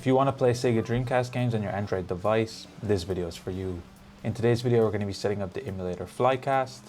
If you want to play Sega Dreamcast games on your Android device, this video is for you. In today's video, we're going to be setting up the emulator Flycast.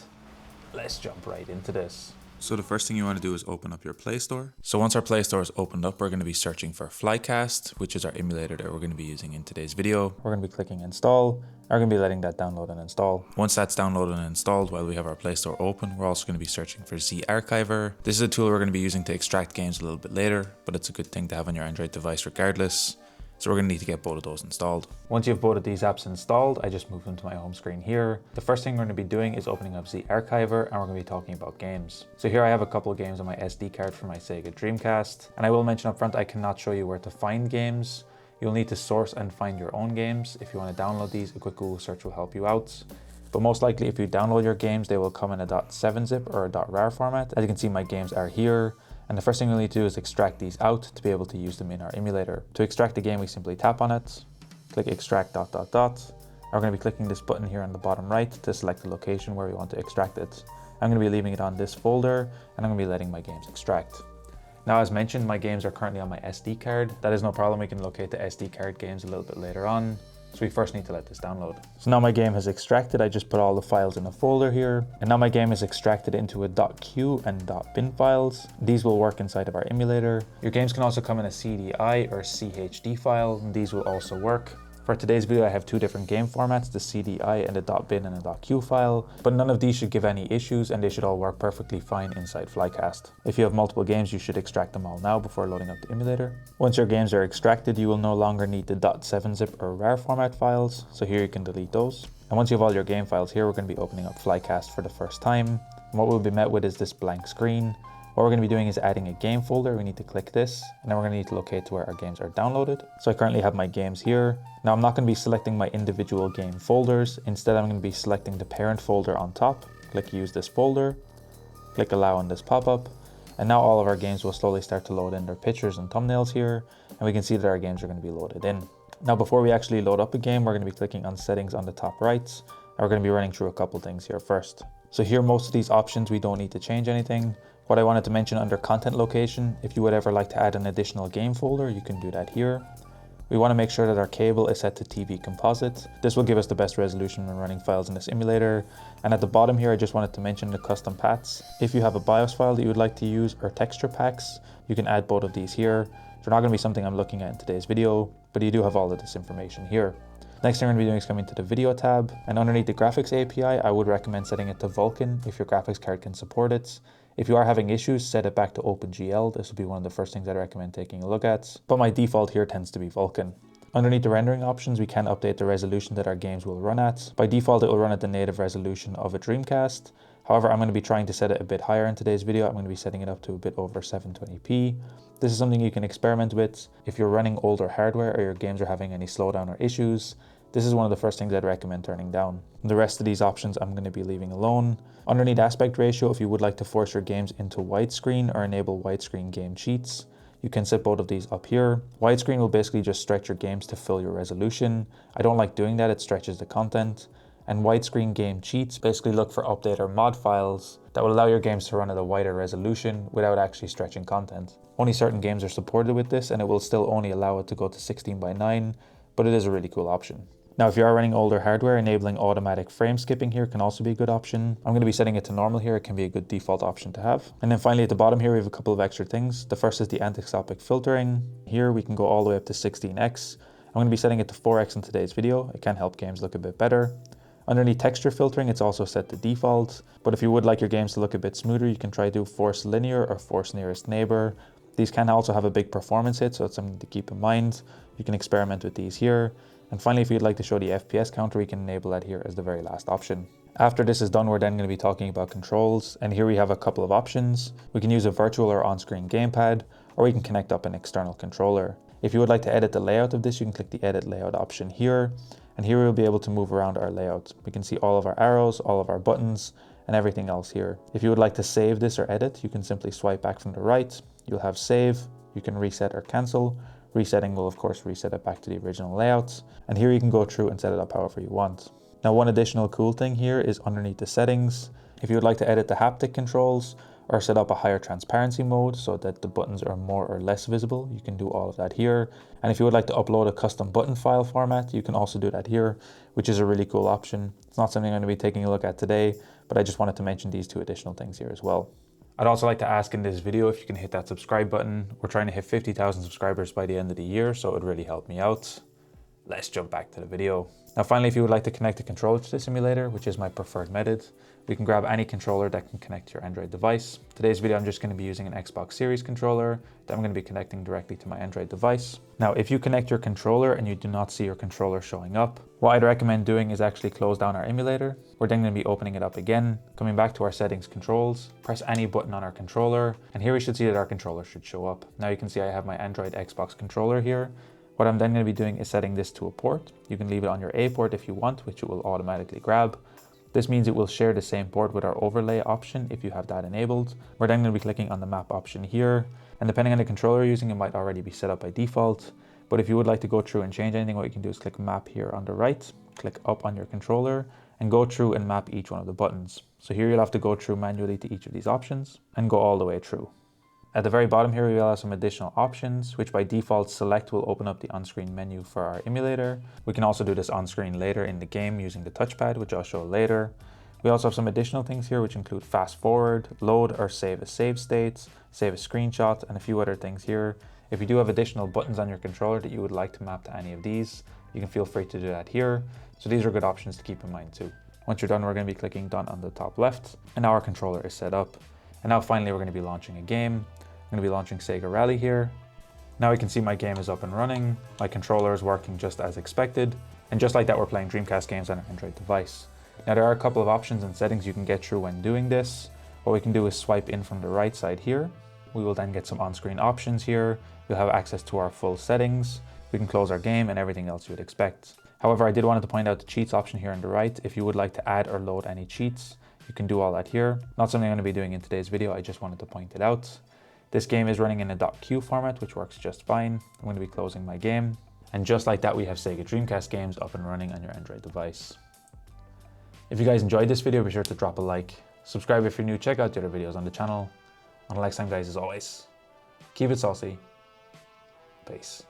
Let's jump right into this. So the first thing you want to do is open up your Play Store. So once our Play Store is opened up, we're going to be searching for Flycast, which is our emulator that we're going to be using in today's video. We're going to be clicking install. We're going to be letting that download and install. Once that's downloaded and installed, while we have our Play Store open, we're also going to be searching for Z Archiver. This is a tool we're going to be using to extract games a little bit later, but it's a good thing to have on your Android device regardless. So we're going to need to get both of those installed. Once you have both of these apps installed, I just moved them to my home screen here. The first thing we're going to be doing is opening up Z Archiver, and we're going to be talking about games. So here I have a couple of games on my SD card for my Sega Dreamcast. And I will mention up front, I cannot show you where to find games. You'll need to source and find your own games. If you want to download these, a quick Google search will help you out. But most likely if you download your games, they will come in a .7-zip or a .rar format. As you can see, my games are here. And the first thing we'll need to do is extract these out to be able to use them in our emulator. To extract the game, we simply tap on it, click extract ... We're going to be clicking this button here on the bottom right to select the location where we want to extract it. I'm going to be leaving it on this folder, and I'm going to be letting my games extract. Now, as mentioned, my games are currently on my SD card. That is no problem. We can locate the SD card games a little bit later on. So we first need to let this download. So now my game has extracted. I just put all the files in a folder here. And now my game is extracted into a .q and .bin files. These will work inside of our emulator. Your games can also come in a CDI or CHD file, and these will also work. For today's video, I have two different game formats, the CDI and a .bin and a .q file, but none of these should give any issues and they should all work perfectly fine inside Flycast. If you have multiple games, you should extract them all now before loading up the emulator. Once your games are extracted, you will no longer need the .7-zip or RAR format files, so here you can delete those. And once you have all your game files here, we're going to be opening up Flycast for the first time. And what we'll be met with is this blank screen. What we're going to be doing is adding a game folder. We need to click this, and then we're going to need to locate to where our games are downloaded. So I currently have my games here. Now I'm not going to be selecting my individual game folders. Instead, I'm going to be selecting the parent folder on top. Click use this folder, click allow on this pop-up. And now all of our games will slowly start to load in their pictures and thumbnails here. And we can see that our games are going to be loaded in. Now, before we actually load up a game, we're going to be clicking on settings on the top right. And we're going to be running through a couple things here first. So here, most of these options, we don't need to change anything. What I wanted to mention under content location, if you would ever like to add an additional game folder, you can do that here. We want to make sure that our cable is set to TV composite. This will give us the best resolution when running files in this emulator. And at the bottom here, I just wanted to mention the custom paths. If you have a BIOS file that you would like to use or texture packs, you can add both of these here. They're not going to be something I'm looking at in today's video, but you do have all of this information here. Next thing we're going to be doing is coming to the video tab, and underneath the graphics API, I would recommend setting it to Vulkan if your graphics card can support it. If you are having issues, set it back to OpenGL. This will be one of the first things I'd recommend taking a look at, but my default here tends to be Vulkan. Underneath the rendering options, we can update the resolution that our games will run at. By default, it will run at the native resolution of a Dreamcast. However, I'm going to be trying to set it a bit higher in today's video. I'm going to be setting it up to a bit over 720p. This is something you can experiment with. If you're running older hardware or your games are having any slowdown or issues, this is one of the first things I'd recommend turning down. The rest of these options I'm going to be leaving alone. Underneath aspect ratio, if you would like to force your games into widescreen or enable widescreen game cheats, you can set both of these up here. Widescreen will basically just stretch your games to fill your resolution. I don't like doing that, it stretches the content. And widescreen game cheats basically look for update or mod files that will allow your games to run at a wider resolution without actually stretching content. Only certain games are supported with this, and it will still only allow it to go to 16:9, but it is a really cool option. Now, if you are running older hardware, enabling automatic frame skipping here can also be a good option. I'm going to be setting it to normal here. It can be a good default option to have. And then finally at the bottom here, we have a couple of extra things. The first is the anisotropic filtering. Here we can go all the way up to 16x. I'm going to be setting it to 4x in today's video. It can help games look a bit better. Underneath texture filtering, it's also set to default. But if you would like your games to look a bit smoother, you can try to do force linear or force nearest neighbor. These can also have a big performance hit, so it's something to keep in mind. You can experiment with these here. And finally, if you'd like to show the FPS counter, we can enable that here as the very last option. After this is done, we're then going to be talking about controls. And here we have a couple of options. We can use a virtual or on-screen gamepad, or we can connect up an external controller. If you would like to edit the layout of this, you can click the edit layout option here. And here we'll be able to move around our layout. We can see all of our arrows, all of our buttons, and everything else here. If you would like to save this or edit, you can simply swipe back from the right. You'll have save. You can reset or cancel. Resetting will of course reset it back to the original layout. And here you can go through and set it up however you want. Now, one additional cool thing here is underneath the settings. If you would like to edit the haptic controls, or set up a higher transparency mode so that the buttons are more or less visible. You can do all of that here. And if you would like to upload a custom button file format, you can also do that here, which is a really cool option. It's not something I'm going to be taking a look at today, but I just wanted to mention these two additional things here as well. I'd also like to ask in this video if you can hit that subscribe button. We're trying to hit 50,000 subscribers by the end of the year, so it would really help me out. Let's jump back to the video. Now finally, if you would like to connect a controller to this emulator, which is my preferred method, we can grab any controller that can connect to your Android device. Today's video, I'm just going to be using an Xbox Series controller that I'm going to be connecting directly to my Android device. Now, if you connect your controller and you do not see your controller showing up, what I'd recommend doing is actually close down our emulator. We're then going to be opening it up again, coming back to our settings controls, press any button on our controller, and here we should see that our controller should show up. Now you can see I have my Android Xbox controller here. What I'm then going to be doing is setting this to a port. You can leave it on your A port if you want, which it will automatically grab. This means it will share the same port with our overlay option if you have that enabled. We're then going to be clicking on the map option here. And depending on the controller you're using, it might already be set up by default. But if you would like to go through and change anything, what you can do is click map here on the right, click up on your controller, and go through and map each one of the buttons. So here you'll have to go through manually to each of these options and go all the way through. At the very bottom here, we will have some additional options, which by default select will open up the on-screen menu for our emulator. We can also do this on screen later in the game using the touchpad, which I'll show later. We also have some additional things here, which include fast forward, load or save as save states, save a screenshot, and a few other things here. If you do have additional buttons on your controller that you would like to map to any of these, you can feel free to do that here. So these are good options to keep in mind too. Once you're done, we're going to be clicking done on the top left, and now our controller is set up. And now finally, we're going to be launching a game. I'm going to be launching Sega Rally here. Now we can see my game is up and running. My controller is working just as expected. And just like that, we're playing Dreamcast games on our Android device. Now there are a couple of options and settings you can get through when doing this. What we can do is swipe in from the right side here. We will then get some on-screen options here. We'll have access to our full settings. We can close our game and everything else you would expect. However, I did want to point out the cheats option here on the right. If you would like to add or load any cheats, you can do all that here. Not something I'm going to be doing in today's video. I just wanted to point it out. This game is running in a .q format, which works just fine. I'm going to be closing my game. And just like that, we have Sega Dreamcast games up and running on your Android device. If you guys enjoyed this video, be sure to drop a like. Subscribe if you're new, check out the other videos on the channel. Until next time guys, as always, keep it saucy. Peace.